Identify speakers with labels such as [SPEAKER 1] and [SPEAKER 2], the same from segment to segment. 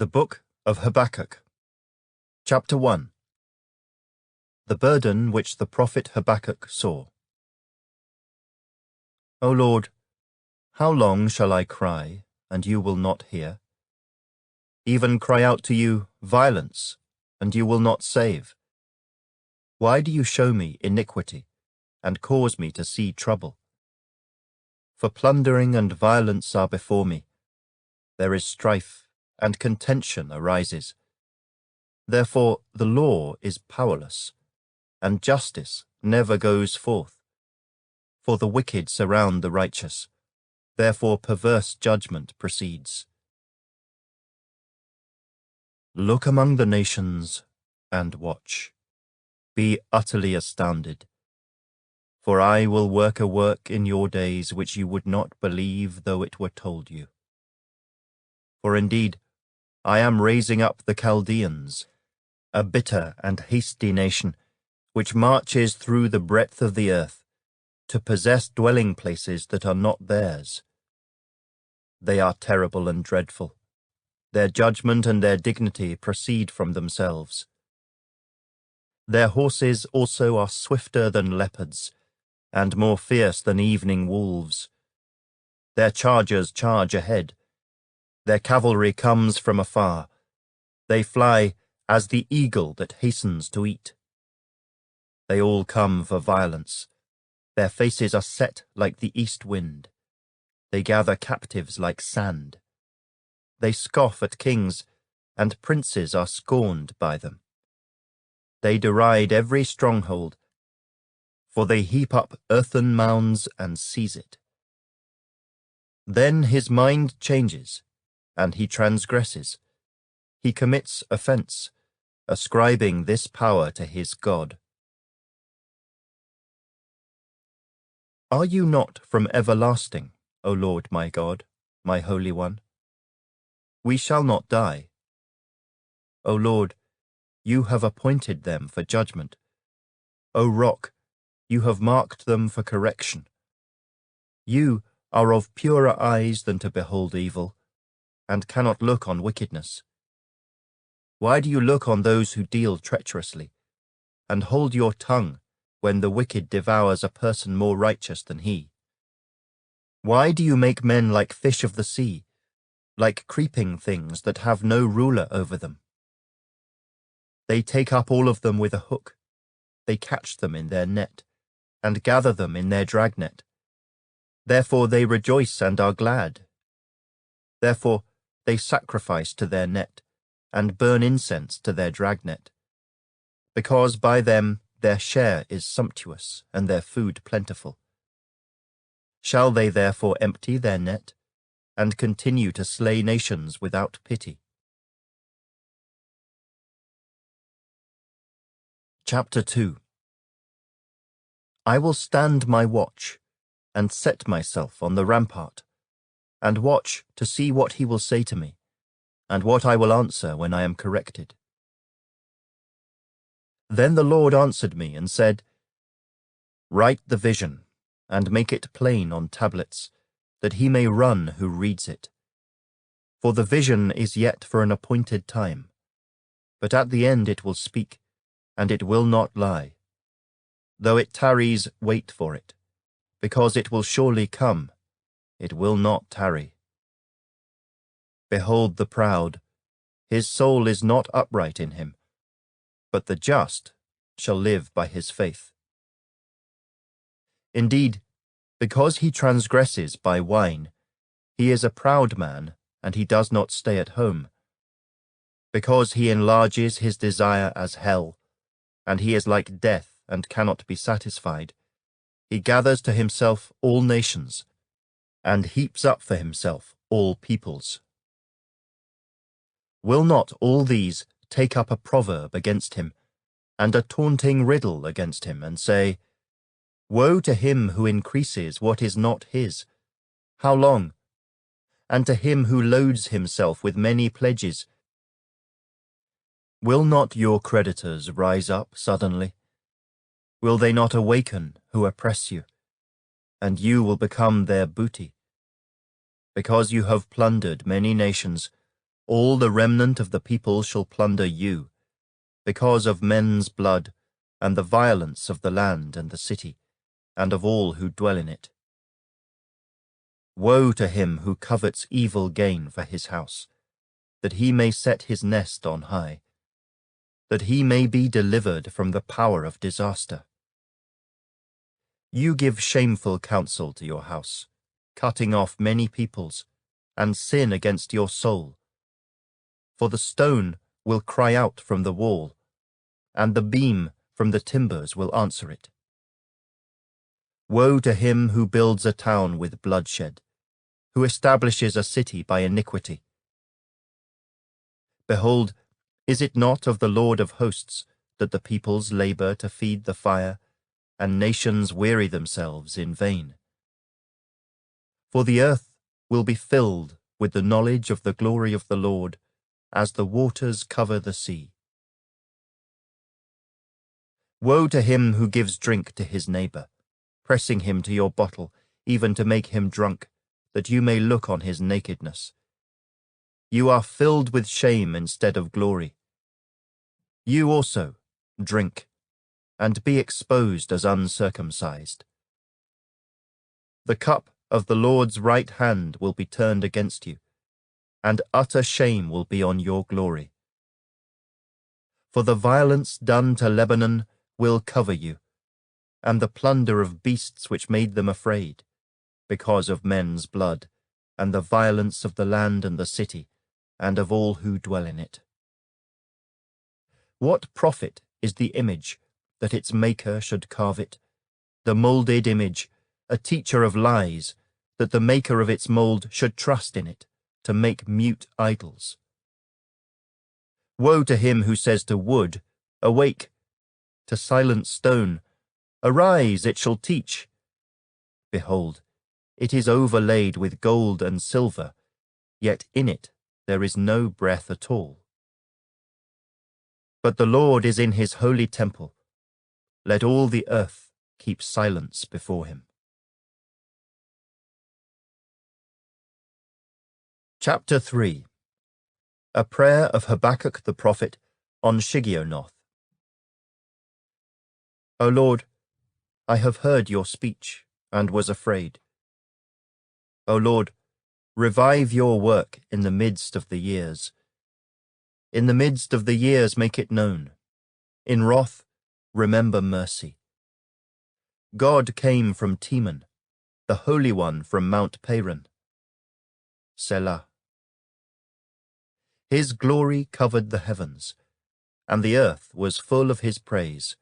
[SPEAKER 1] The Book of Habakkuk. Chapter 1. The burden which the prophet Habakkuk saw. O Lord, how long shall I cry, and you will not hear? Even cry out to you, violence, and you will not save. Why do you show me iniquity, and cause me to see trouble? For plundering and violence are before me. There is strife, and contention arises. Therefore the law is powerless, and justice never goes forth. For the wicked surround the righteous, therefore perverse judgment proceeds. Look among the nations, and watch. Be utterly astounded. For I will work a work in your days which you would not believe though it were told you. For indeed, I am raising up the Chaldeans, a bitter and hasty nation, which marches through the breadth of the earth, to possess dwelling places that are not theirs. They are terrible and dreadful. Their judgment and their dignity proceed from themselves. Their horses also are swifter than leopards, and more fierce than evening wolves. Their chargers charge ahead. Their cavalry comes from afar. They fly as the eagle that hastens to eat. They all come for violence. Their faces are set like the east wind. They gather captives like sand. They scoff at kings, and princes are scorned by them. They deride every stronghold, for they heap up earthen mounds and seize it. Then his mind changes, and he transgresses. He commits offense, ascribing this power to his God. Are you not from everlasting, O Lord my God, my Holy One? We shall not die. O Lord, you have appointed them for judgment. O Rock, you have marked them for correction. You are of purer eyes than to behold evil, and cannot look on wickedness. Why do you look on those who deal treacherously, and hold your tongue when the wicked devours a person more righteous than he? Why do you make men like fish of the sea, like creeping things that have no ruler over them? They take up all of them with a hook. They catch them in their net, and gather them in their dragnet. Therefore they rejoice and are glad. Therefore they sacrifice to their net, and burn incense to their dragnet, because by them their share is sumptuous, and their food plentiful. Shall they therefore empty their net, and continue to slay nations without pity? Chapter 2. I will stand my watch, and set myself on the rampart, and watch to see what he will say to me, and what I will answer when I am corrected. Then the Lord answered me and said, Write the vision, and make it plain on tablets, that he may run who reads it. For the vision is yet for an appointed time, but at the end it will speak, and it will not lie. Though it tarries, wait for it, because it will surely come, it will not tarry. Behold the proud, his soul is not upright in him, but the just shall live by his faith. Indeed, because he transgresses by wine, he is a proud man, and he does not stay at home. Because he enlarges his desire as hell, and he is like death and cannot be satisfied, he gathers to himself all nations, and heaps up for himself all peoples. Will not all these take up a proverb against him, and a taunting riddle against him, and say, Woe to him who increases what is not his! How long? And to him who loads himself with many pledges. Will not your creditors rise up suddenly? Will they not awaken who oppress you? And you will become their booty. Because you have plundered many nations, All the remnant of the people shall plunder you, because of men's blood, and the violence of the land and the city, and of all who dwell in it. Woe to him who covets evil gain for his house, that he may set his nest on high, that he may be delivered from the power of disaster. You give shameful counsel to your house, cutting off many peoples, and sin against your soul. For the stone will cry out from the wall, and the beam from the timbers will answer it. Woe to him who builds a town with bloodshed, who establishes a city by iniquity. Behold, is it not of the Lord of hosts that the peoples labor to feed the fire, and nations weary themselves in vain? For the earth will be filled with the knowledge of the glory of the Lord, as the waters cover the sea. Woe to him who gives drink to his neighbor, pressing him to your bottle, even to make him drunk, that you may look on his nakedness. You are filled with shame instead of glory. You also drink, and be exposed as uncircumcised. The cup of the Lord's right hand will be turned against you, and utter shame will be on your glory. For the violence done to Lebanon will cover you, and the plunder of beasts which made them afraid, because of men's blood, and the violence of the land and the city, and of all who dwell in it. What profit is the image, that its maker should carve it, the moulded image, a teacher of lies, that the maker of its mould should trust in it, to make mute idols? Woe to him who says to wood, Awake, to silent stone, Arise, it shall teach. Behold, it is overlaid with gold and silver, yet in it there is no breath at all. But the Lord is in his holy temple. Let all the earth keep silence before him. Chapter 3. A prayer of Habakkuk the prophet on Shigionoth. O Lord, I have heard your speech, and was afraid. O Lord, revive your work in the midst of the years. In the midst of the years make it known. In wrath, remember mercy. God came from Teman, the Holy One from Mount Paran. Selah. His glory covered the heavens, and the earth was full of his praise.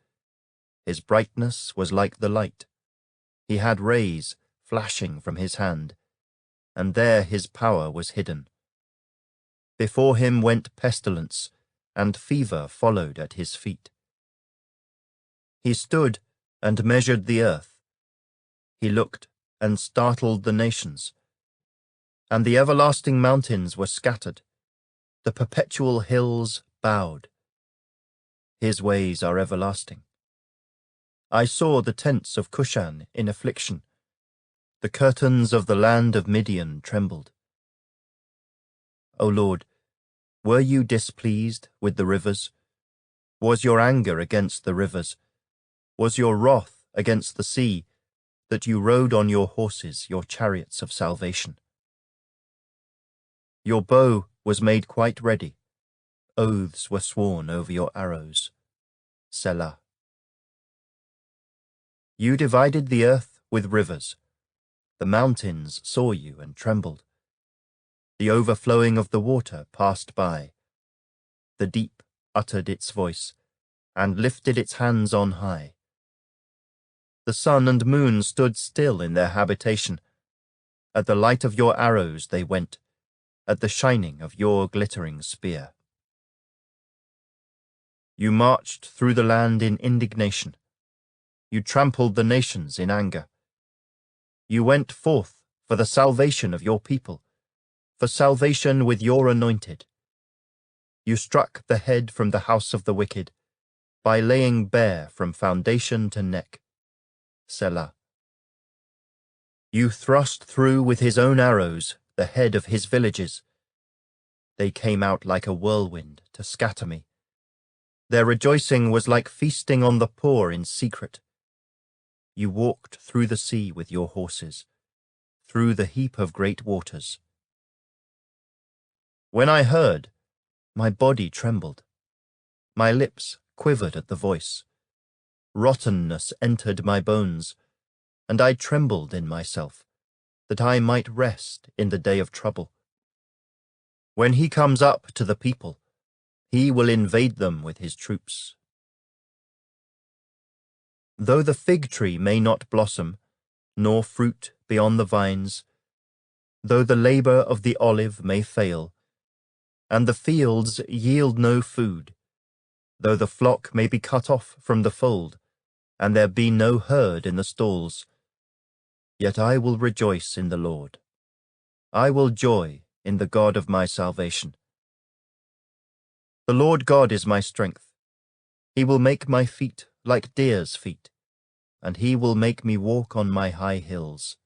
[SPEAKER 1] His brightness was like the light. He had rays flashing from his hand, and there his power was hidden. Before him went pestilence, and fever followed at his feet. He stood and measured the earth. He looked and startled the nations. And the everlasting mountains were scattered. The perpetual hills bowed. His ways are everlasting. I saw the tents of Cushan in affliction. The curtains of the land of Midian trembled. O Lord, were you displeased with the rivers? Was your anger against the rivers? Was your wrath against the sea, that you rode on your horses, your chariots of salvation? Your bow was made quite ready. Oaths were sworn over your arrows. Selah. You divided the earth with rivers. The mountains saw you and trembled. The overflowing of the water passed by. The deep uttered its voice, and lifted its hands on high. The sun and moon stood still in their habitation. At the light of your arrows they went, at the shining of your glittering spear. You marched through the land in indignation. You trampled the nations in anger. You went forth for the salvation of your people, for salvation with your anointed. You struck the head from the house of the wicked, by laying bare from foundation to neck. Selah. You thrust through with his own arrows the head of his villages. They came out like a whirlwind to scatter me. Their rejoicing was like feasting on the poor in secret. You walked through the sea with your horses, through the heap of great waters. When I heard, my body trembled. My lips quivered at the voice. Rottenness entered my bones, and I trembled in myself, that I might rest in the day of trouble. When he comes up to the people, he will invade them with his troops. Though the fig tree may not blossom, nor fruit be on the vines, though the labor of the olive may fail, and the fields yield no food, though the flock may be cut off from the fold, and there be no herd in the stalls, yet I will rejoice in the Lord. I will joy in the God of my salvation. The Lord God is my strength. He will make my feet like deer's feet, and he will make me walk on my high hills.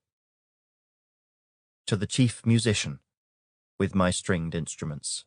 [SPEAKER 1] To the chief musician, with my stringed instruments.